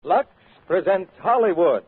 Lux presents Hollywood.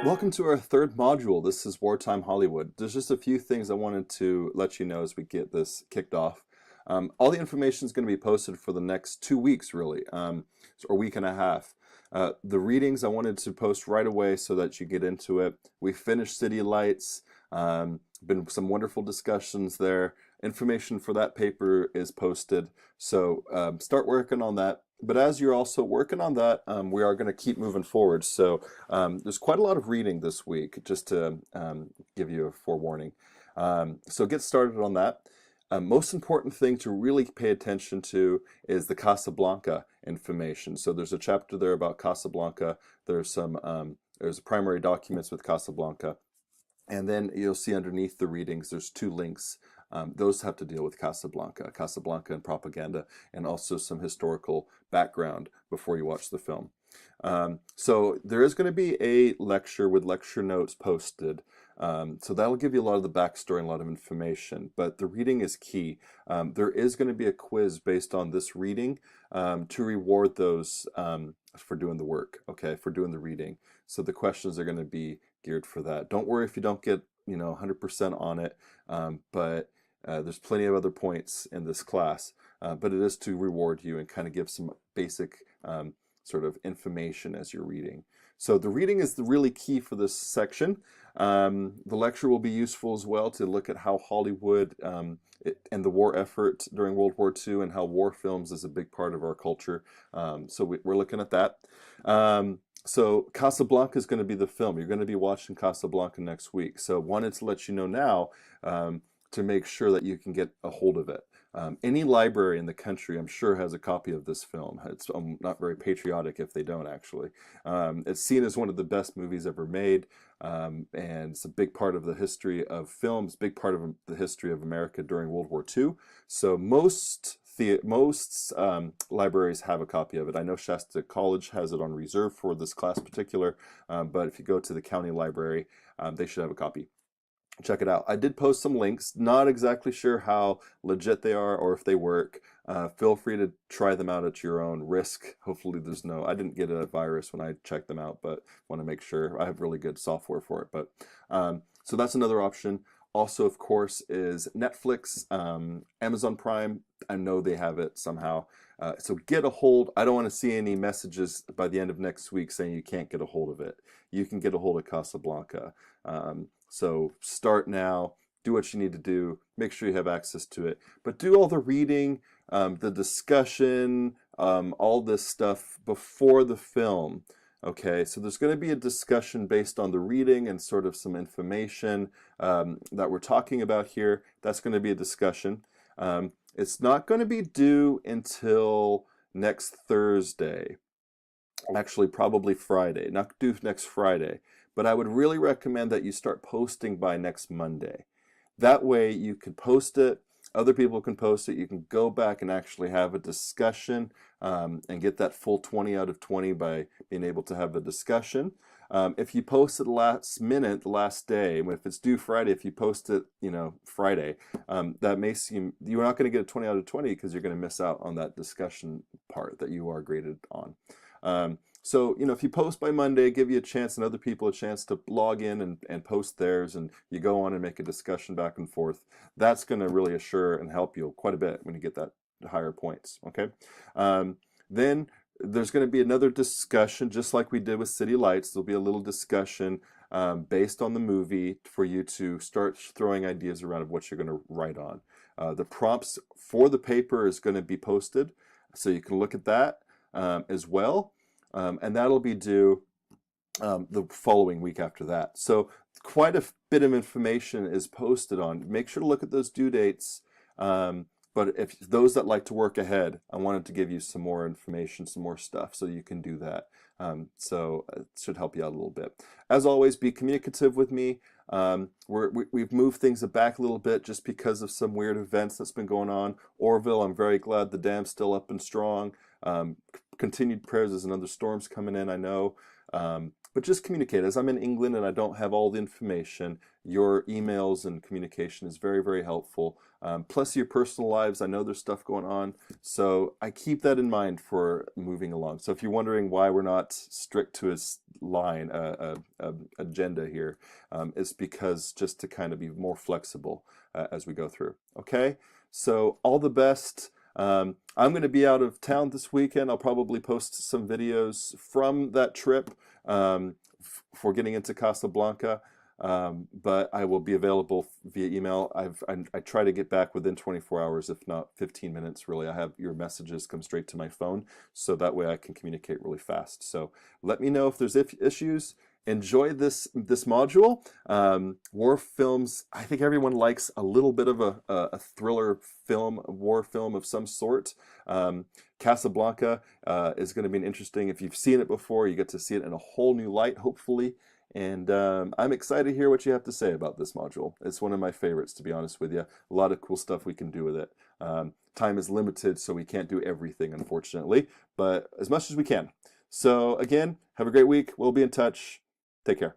Welcome to our third module. This is Wartime Hollywood. There's just a few things I wanted to let you know as we get this kicked off. All the information is going to be posted for the next 2 weeks, really, or a week and a half. The readings I wanted to post right away so that you get into it. We finished City Lights. Been some wonderful discussions there. Information for that paper is posted. So start working on that. But as you're also working on that, we are going to keep moving forward. So there's quite a lot of reading this week, just to give you a forewarning. So get started on that. Most important thing to really pay attention to is the Casablanca information. So there's a chapter there about Casablanca. There's primary documents with Casablanca. And then you'll see underneath the readings, there's 2 links. Those have to deal with Casablanca and propaganda, and also some historical background before you watch the film. So there is going to be a lecture with lecture notes posted. So that'll give you a lot of the backstory and a lot of information, but the reading is key. There is going to be a quiz based on this reading to reward those for doing the work, okay, for doing the reading. So the questions are going to be geared for that. Don't worry if you don't get 100% on it, but there's plenty of other points in this class, but it is to reward you and kind of give some basic sort of information as you're reading. So the reading is the really key for this section. The lecture will be useful as well to look at how Hollywood and the war effort during World War II and how war films is a big part of our culture. So we're looking at that. So Casablanca is going to be the film. You're going to be watching Casablanca next week. So wanted to let you know now to make sure that you can get a hold of it. Any library in the country, I'm sure, has a copy of this film. It's not very patriotic if they don't, actually. It's seen as one of the best movies ever made, and it's a big part of the history of films, big part of the history of America during World War II. So most libraries have a copy of it. I know Shasta College has it on reserve for this class particular, but if you go to the county library, they should have a copy. Check it out. I did post some links. Not exactly sure how legit they are or if they work. Feel free to try them out at your own risk. Hopefully I didn't get a virus when I checked them out, but want to make sure. I have really good software for it. But so that's another option. Also, of course, is Netflix, Amazon Prime. I know they have it somehow. So get a hold. I don't want to see any messages by the end of next week saying you can't get a hold of it. You can get a hold of Casablanca. So start now, do what you need to do, make sure you have access to it, but do all the reading, the discussion, all this stuff before the film. Okay, so there's going to be a discussion based on the reading and sort of some information that we're talking about here. That's going to be a discussion. It's not going to be due until next Thursday. Actually, probably Friday, not due next Friday. But I would really recommend that you start posting by next Monday. That way you can post it, other people can post it, you can go back and actually have a discussion and get that full 20 out of 20 by being able to have a discussion. If you post it last minute, the last day, if it's due Friday, if you post it, Friday, that may seem, you're not going to get a 20 out of 20 because you're going to miss out on that discussion part that you are graded on. So, if you post by Monday, give you a chance and other people a chance to log in and post theirs, and you go on and make a discussion back and forth. That's going to really assure and help you quite a bit when you get that higher points, okay? Then there's going to be another discussion, just like we did with City Lights. There'll be a little discussion based on the movie for you to start throwing ideas around of what you're going to write on. The prompts for the paper is going to be posted, so you can look at that as well. And that'll be due the following week after that. So quite a bit of information is posted on. Make sure to look at those due dates. But if those that like to work ahead, I wanted to give you some more information, some more stuff, so you can do that. So it should help you out a little bit. As always, be communicative with me. We've moved things back a little bit just because of some weird events that's been going on. Orville, I'm very glad the dam's still up and strong. Continued prayers. There's another storm's coming in, I know. But just communicate. As I'm in England and I don't have all the information, your emails and communication is very, very helpful. Plus your personal lives, I know there's stuff going on, so I keep that in mind for moving along. So if you're wondering why we're not strict to a line, agenda here, it's because just to kind of be more flexible as we go through. Okay, so all the best. I'm going to be out of town this weekend. I'll probably post some videos from that trip for getting into Casablanca. But I will be available via email. I try to get back within 24 hours, if not 15 minutes, really. I have your messages come straight to my phone, so that way I can communicate really fast. So let me know if there's issues. Enjoy this module. War films, I think everyone likes a little bit of a thriller film, a war film of some sort. Casablanca is going to be interesting. If you've seen it before, you get to see it in a whole new light, hopefully. And I'm excited to hear what you have to say about this module. It's one of my favorites, to be honest with you. A lot of cool stuff we can do with it. Time is limited, so we can't do everything, unfortunately, but as much as we can. So again, have a great week. We'll be in touch. Take care.